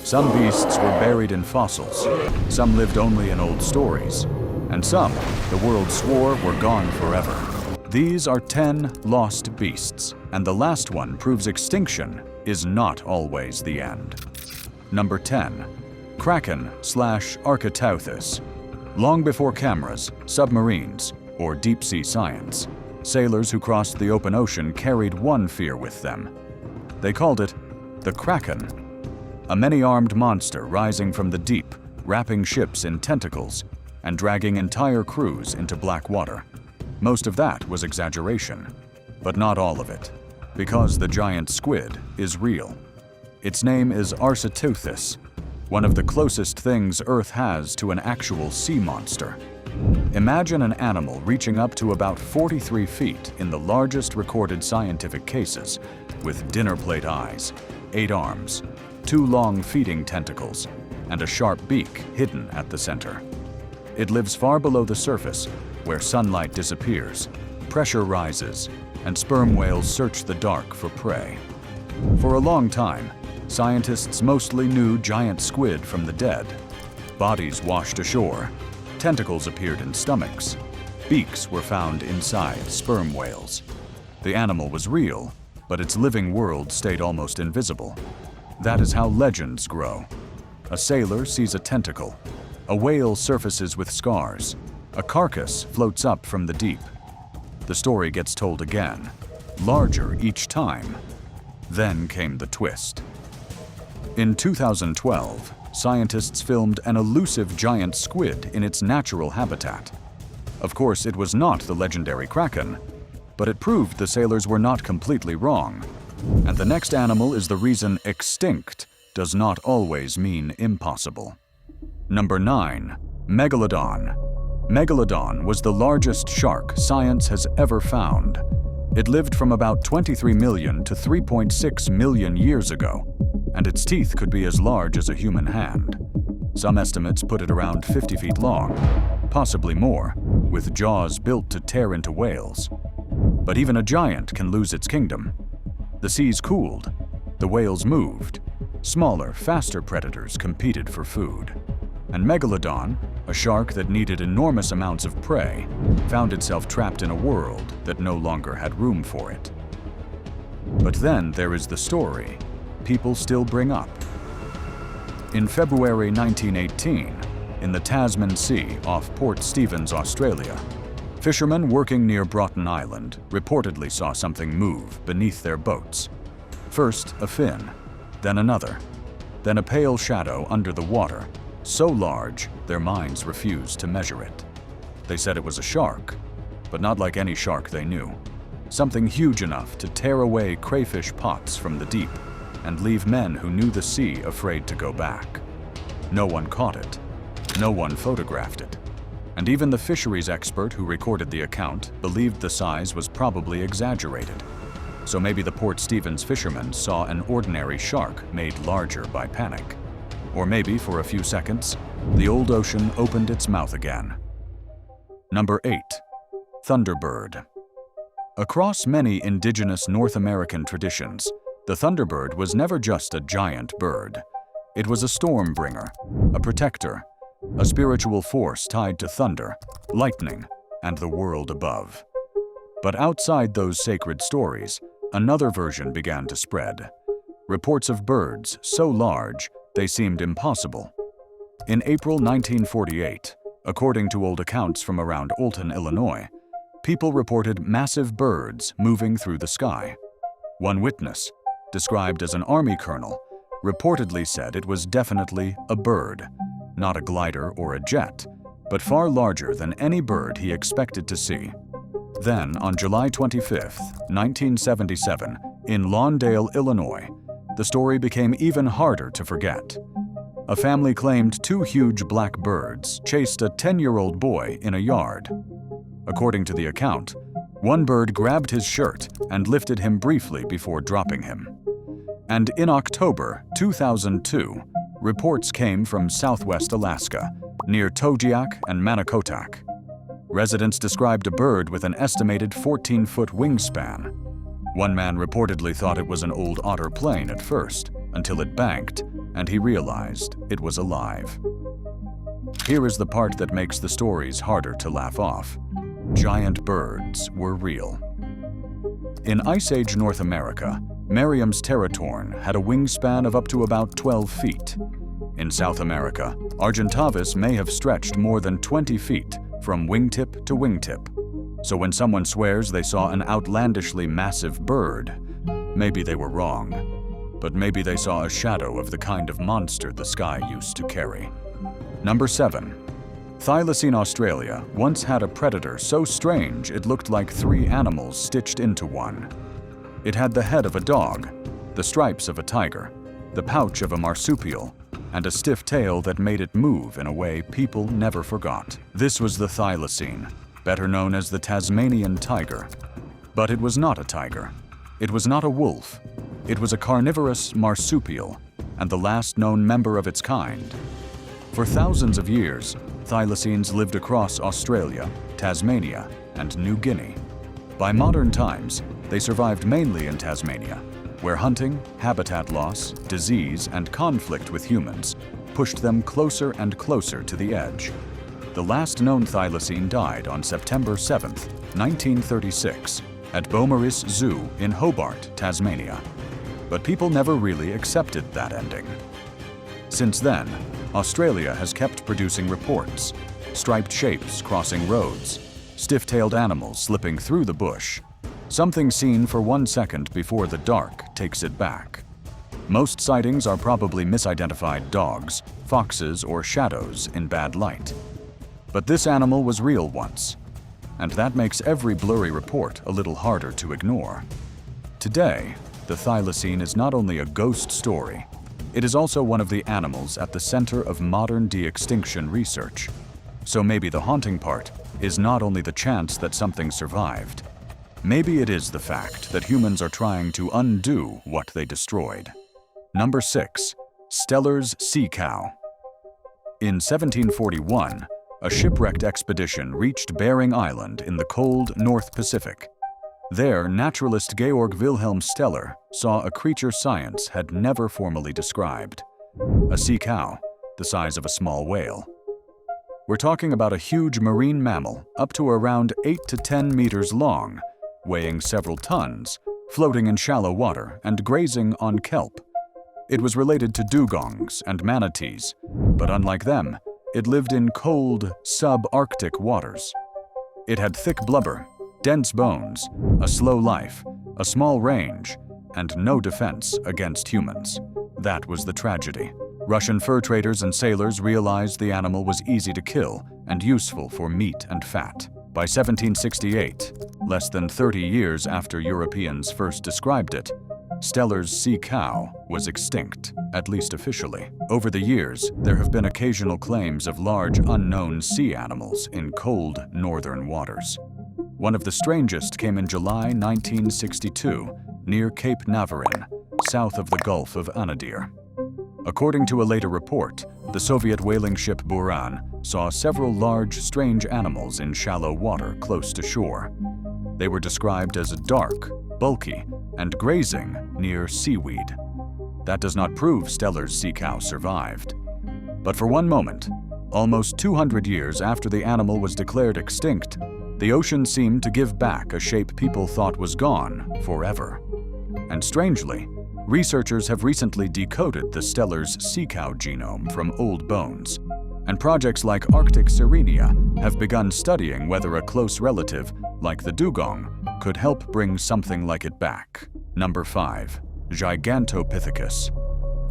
Some beasts were buried in fossils, some lived only in old stories, and some, the world swore, were gone forever. These are 10 lost beasts, and the last one proves extinction is not always the end. Number 10. Kraken/Architeuthis. Long before cameras, submarines, or deep-sea science, sailors who crossed the open ocean carried one fear with them. They called it the Kraken, a many-armed monster rising from the deep, wrapping ships in tentacles and dragging entire crews into black water. Most of that was exaggeration, but not all of it, because the giant squid is real. Its name is Architeuthis, one of the closest things Earth has to an actual sea monster. Imagine an animal reaching up to about 43 feet in the largest recorded scientific cases, with dinner plate eyes, 8 arms, 2 long feeding tentacles, and a sharp beak hidden at the center. It lives far below the surface, where sunlight disappears, pressure rises, and sperm whales search the dark for prey. For a long time, scientists mostly knew giant squid from the dead. Bodies washed ashore, tentacles appeared in stomachs, beaks were found inside sperm whales. The animal was real, but its living world stayed almost invisible. That is how legends grow. A sailor sees a tentacle, a whale surfaces with scars, a carcass floats up from the deep. The story gets told again, larger each time. Then came the twist. In 2012, scientists filmed an elusive giant squid in its natural habitat. Of course, it was not the legendary Kraken, but it proved the sailors were not completely wrong. And the next animal is the reason extinct does not always mean impossible. Number 9. Megalodon. Megalodon was the largest shark science has ever found. It lived from about 23 million to 3.6 million years ago, and its teeth could be as large as a human hand. Some estimates put it around 50 feet long, possibly more, with jaws built to tear into whales. But even a giant can lose its kingdom. The seas cooled, the whales moved, smaller, faster predators competed for food. And Megalodon, a shark that needed enormous amounts of prey, found itself trapped in a world that no longer had room for it. But then there is the story people still bring up. In February 1918, in the Tasman Sea off Port Stephens, Australia, fishermen working near Broughton Island reportedly saw something move beneath their boats. First a fin, then another, then a pale shadow under the water, so large their minds refused to measure it. They said it was a shark, but not like any shark they knew. Something huge enough to tear away crayfish pots from the deep and leave men who knew the sea afraid to go back. No one caught it. No one photographed it. And even the fisheries expert who recorded the account believed the size was probably exaggerated. So maybe the Port Stephens fishermen saw an ordinary shark made larger by panic. Or maybe for a few seconds, the old ocean opened its mouth again. Number 8. Thunderbird. Across many indigenous North American traditions, the Thunderbird was never just a giant bird. It was a storm bringer, a protector, a spiritual force tied to thunder, lightning, and the world above. But outside those sacred stories, another version began to spread. Reports of birds so large they seemed impossible. In April 1948, according to old accounts from around Olton, Illinois, people reported massive birds moving through the sky. One witness, described as an army colonel, reportedly said it was definitely a bird, not a glider or a jet, but far larger than any bird he expected to see. Then, on July 25, 1977, in Lawndale, Illinois, the story became even harder to forget. A family claimed 2 huge black birds chased a 10-year-old boy in a yard. According to the account, one bird grabbed his shirt and lifted him briefly before dropping him. And in October 2002, reports came from southwest Alaska, near Togiak and Manakotak. Residents described a bird with an estimated 14-foot wingspan. One man reportedly thought it was an old otter plane at first, until it banked, and he realized it was alive. Here is the part that makes the stories harder to laugh off. Giant birds were real. In Ice Age North America, Merriam's Teratorn had a wingspan of up to about 12 feet. In South America, Argentavis may have stretched more than 20 feet from wingtip to wingtip. So when someone swears they saw an outlandishly massive bird, maybe they were wrong. But maybe they saw a shadow of the kind of monster the sky used to carry. Number 7. Thylacine, Australia once had a predator so strange it looked like 3 animals stitched into one. It had the head of a dog, the stripes of a tiger, the pouch of a marsupial, and a stiff tail that made it move in a way people never forgot. This was the thylacine, better known as the Tasmanian tiger. But it was not a tiger. It was not a wolf. It was a carnivorous marsupial, and the last known member of its kind. For thousands of years, thylacines lived across Australia, Tasmania, and New Guinea. By modern times, they survived mainly in Tasmania, where hunting, habitat loss, disease, and conflict with humans pushed them closer and closer to the edge. The last known thylacine died on September 7, 1936, at Beaumaris Zoo in Hobart, Tasmania. But people never really accepted that ending. Since then, Australia has kept producing reports: striped shapes crossing roads, stiff-tailed animals slipping through the bush, something seen for 1 second before the dark takes it back. Most sightings are probably misidentified dogs, foxes, or shadows in bad light. But this animal was real once, and that makes every blurry report a little harder to ignore. Today, the thylacine is not only a ghost story, it is also one of the animals at the center of modern de-extinction research. So maybe the haunting part is not only the chance that something survived. Maybe it is the fact that humans are trying to undo what they destroyed. Number 6. Steller's sea cow. In 1741, a shipwrecked expedition reached Bering Island in the cold North Pacific. There, naturalist Georg Wilhelm Steller saw a creature science had never formally described: a sea cow, the size of a small whale. We're talking about a huge marine mammal up to around 8 to 10 meters long, weighing several tons, floating in shallow water and grazing on kelp. It was related to dugongs and manatees, but unlike them, it lived in cold, subarctic waters. It had thick blubber, dense bones, a slow life, a small range, and no defense against humans. That was the tragedy. Russian fur traders and sailors realized the animal was easy to kill and useful for meat and fat. By 1768, less than 30 years after Europeans first described it, Steller's sea cow was extinct, at least officially. Over the years, there have been occasional claims of large unknown sea animals in cold northern waters. One of the strangest came in July 1962, near Cape Navarin, south of the Gulf of Anadyr. According to a later report, the Soviet whaling ship Buran saw several large, strange animals in shallow water close to shore. They were described as dark, bulky, and grazing near seaweed. That does not prove Steller's sea cow survived. But for one moment, almost 200 years after the animal was declared extinct, the ocean seemed to give back a shape people thought was gone forever. And strangely, researchers have recently decoded the Steller's sea cow genome from old bones, and projects like Arctic Sirenia have begun studying whether a close relative, like the dugong, could help bring something like it back. Number 5. Gigantopithecus.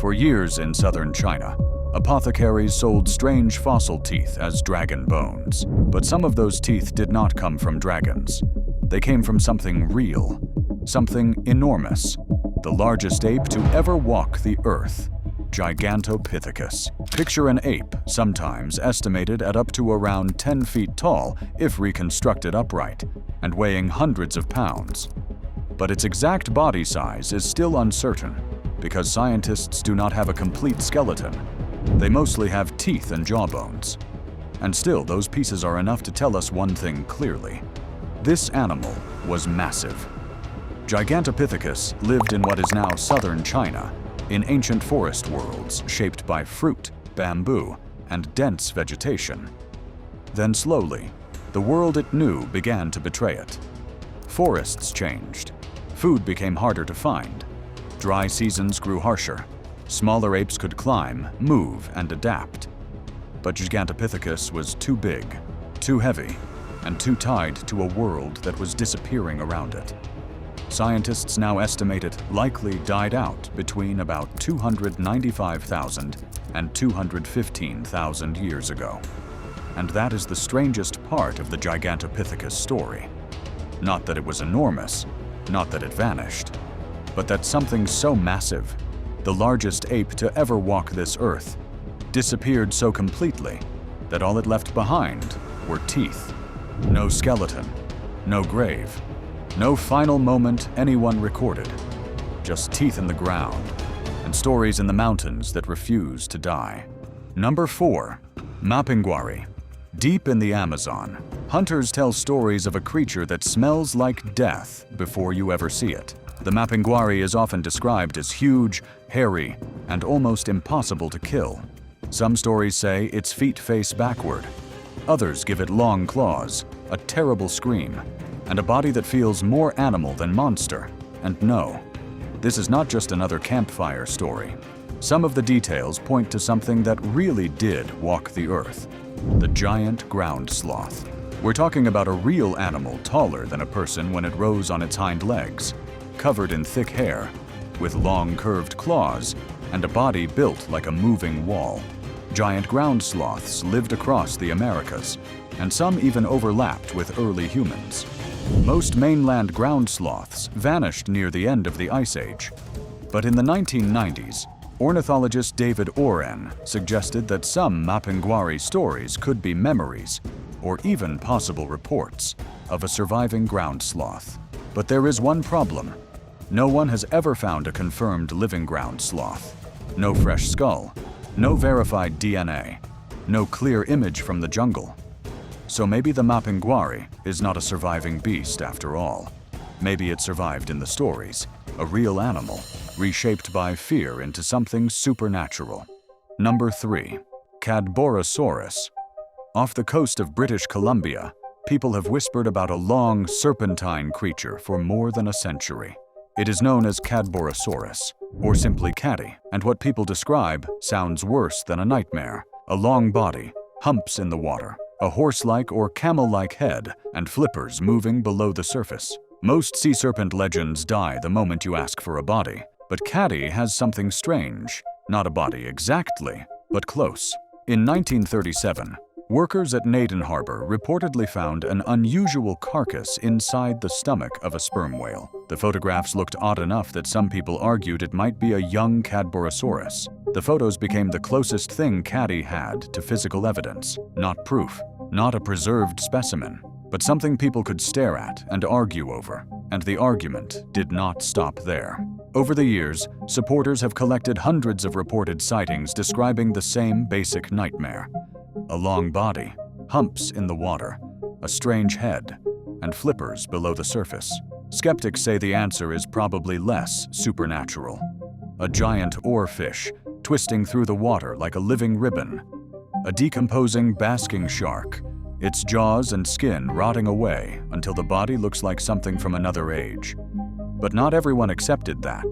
For years in southern China, apothecaries sold strange fossil teeth as dragon bones. But some of those teeth did not come from dragons. They came from something real, something enormous, the largest ape to ever walk the earth. Gigantopithecus. Picture an ape, sometimes estimated at up to around 10 feet tall if reconstructed upright, and weighing hundreds of pounds. But its exact body size is still uncertain, because scientists do not have a complete skeleton. They mostly have teeth and jawbones. And still, those pieces are enough to tell us one thing clearly. This animal was massive. Gigantopithecus lived in what is now southern China, in ancient forest worlds shaped by fruit, bamboo, and dense vegetation. Then slowly, the world it knew began to betray it. Forests changed. Food became harder to find. Dry seasons grew harsher. Smaller apes could climb, move, and adapt. But Gigantopithecus was too big, too heavy, and too tied to a world that was disappearing around it. Scientists now estimate it likely died out between about 295,000 and 215,000 years ago. And that is the strangest part of the Gigantopithecus story. Not that it was enormous, not that it vanished, but that something so massive, the largest ape to ever walk this earth, disappeared so completely that all it left behind were teeth. No skeleton, no grave, no final moment anyone recorded. Just teeth in the ground and stories in the mountains that refuse to die. Number 4. Mapinguari. Deep in the Amazon, hunters tell stories of a creature that smells like death before you ever see it. The Mapinguari is often described as huge, hairy, and almost impossible to kill. Some stories say its feet face backward. Others give it long claws, a terrible scream, and a body that feels more animal than monster. And no, this is not just another campfire story. Some of the details point to something that really did walk the earth: the giant ground sloth. We're talking about a real animal taller than a person when it rose on its hind legs, covered in thick hair, with long curved claws, and a body built like a moving wall. Giant ground sloths lived across the Americas, and some even overlapped with early humans. Most mainland ground sloths vanished near the end of the Ice Age. But in the 1990s, ornithologist David Oren suggested that some Mapinguari stories could be memories, or even possible reports, of a surviving ground sloth. But there is one problem. No one has ever found a confirmed living ground sloth. No fresh skull, no verified DNA, no clear image from the jungle. So maybe the Mapinguari is not a surviving beast after all. Maybe it survived in the stories, a real animal, reshaped by fear into something supernatural. Number 3. Cadborosaurus. Off the coast of British Columbia, people have whispered about a long, serpentine creature for more than a century. It is known as Cadborosaurus, or simply Caddy, and what people describe sounds worse than a nightmare. A long body, humps in the water, a horse-like or camel-like head, and flippers moving below the surface. Most sea serpent legends die the moment you ask for a body, but Caddy has something strange. Not a body exactly, but close. In 1937, workers at Naden Harbor reportedly found an unusual carcass inside the stomach of a sperm whale. The photographs looked odd enough that some people argued it might be a young Cadborosaurus. The photos became the closest thing Caddy had to physical evidence, not proof, not a preserved specimen, but something people could stare at and argue over. And the argument did not stop there. Over the years, supporters have collected hundreds of reported sightings describing the same basic nightmare. A long body, humps in the water, a strange head, and flippers below the surface. Skeptics say the answer is probably less supernatural. A giant oarfish twisting through the water like a living ribbon. A decomposing basking shark, its jaws and skin rotting away until the body looks like something from another age. But not everyone accepted that.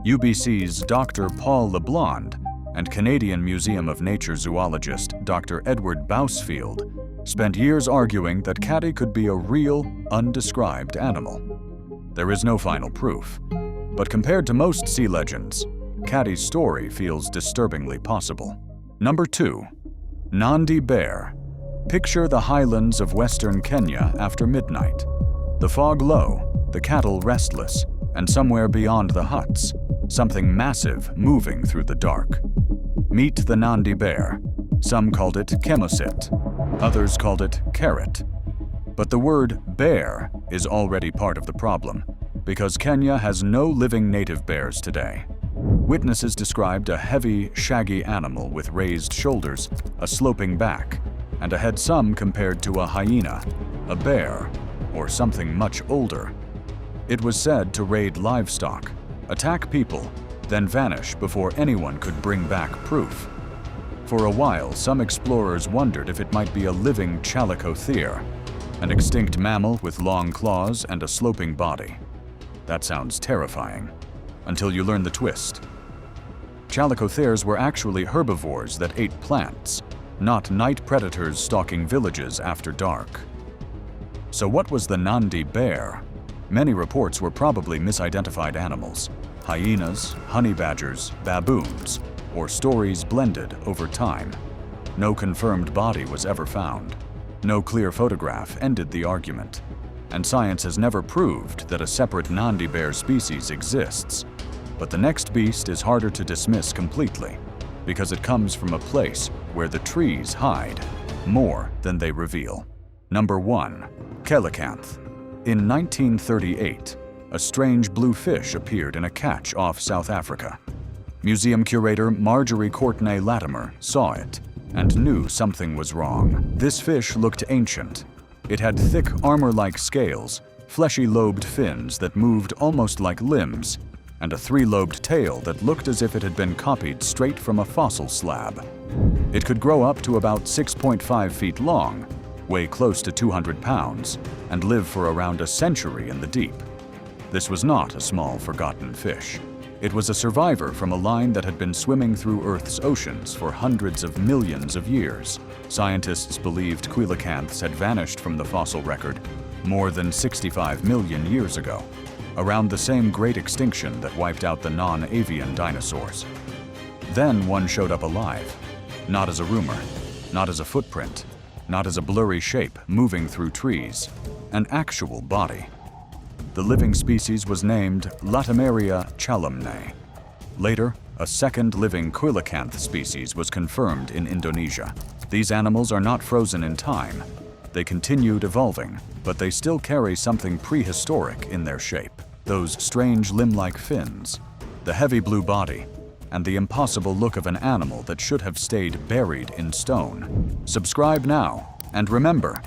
UBC's Dr. Paul LeBlond and Canadian Museum of Nature zoologist Dr. Edward Bousfield spent years arguing that Caddy could be a real, undescribed animal. There is no final proof, but compared to most sea legends, Caddy's story feels disturbingly possible. Number 2. Nandi bear. Picture the highlands of western Kenya after midnight. The fog low, the cattle restless, and somewhere beyond the huts, something massive moving through the dark. Meet the Nandi bear. Some called it chemosit, others called it carrot. But the word bear is already part of the problem, because Kenya has no living native bears today. Witnesses described a heavy, shaggy animal with raised shoulders, a sloping back, and a head some compared to a hyena, a bear, or something much older. It was said to raid livestock, attack people, then vanish before anyone could bring back proof. For a while, some explorers wondered if it might be a living Chalicothere, an extinct mammal with long claws and a sloping body. That sounds terrifying, until you learn the twist. Chalicotheres were actually herbivores that ate plants, not night predators stalking villages after dark. So what was the Nandi bear? Many reports were probably misidentified animals: hyenas, honey badgers, baboons, or stories blended over time. No confirmed body was ever found. No clear photograph ended the argument. And science has never proved that a separate Nandi bear species exists. But the next beast is harder to dismiss completely, because it comes from a place where the trees hide more than they reveal. Number 1. Coelacanth. In 1938, a strange blue fish appeared in a catch off South Africa. Museum curator Marjorie Courtenay Latimer saw it and knew something was wrong. This fish looked ancient. It had thick armor-like scales, fleshy lobed fins that moved almost like limbs, and a 3-lobed tail that looked as if it had been copied straight from a fossil slab. It could grow up to about 6.5 feet long, weigh close to 200 pounds, and live for around a century in the deep. This was not a small, forgotten fish. It was a survivor from a line that had been swimming through Earth's oceans for hundreds of millions of years. Scientists believed coelacanths had vanished from the fossil record more than 65 million years ago, around the same great extinction that wiped out the non-avian dinosaurs. Then one showed up alive, not as a rumor, not as a footprint, not as a blurry shape moving through trees, an actual body. The living species was named Latimeria chalumnae. Later, a second living coelacanth species was confirmed in Indonesia. These animals are not frozen in time. They continued evolving, but they still carry something prehistoric in their shape. Those strange limb-like fins, the heavy blue body, and the impossible look of an animal that should have stayed buried in stone. Subscribe now, and remember,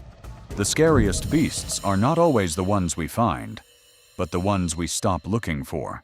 the scariest beasts are not always the ones we find, but the ones we stop looking for.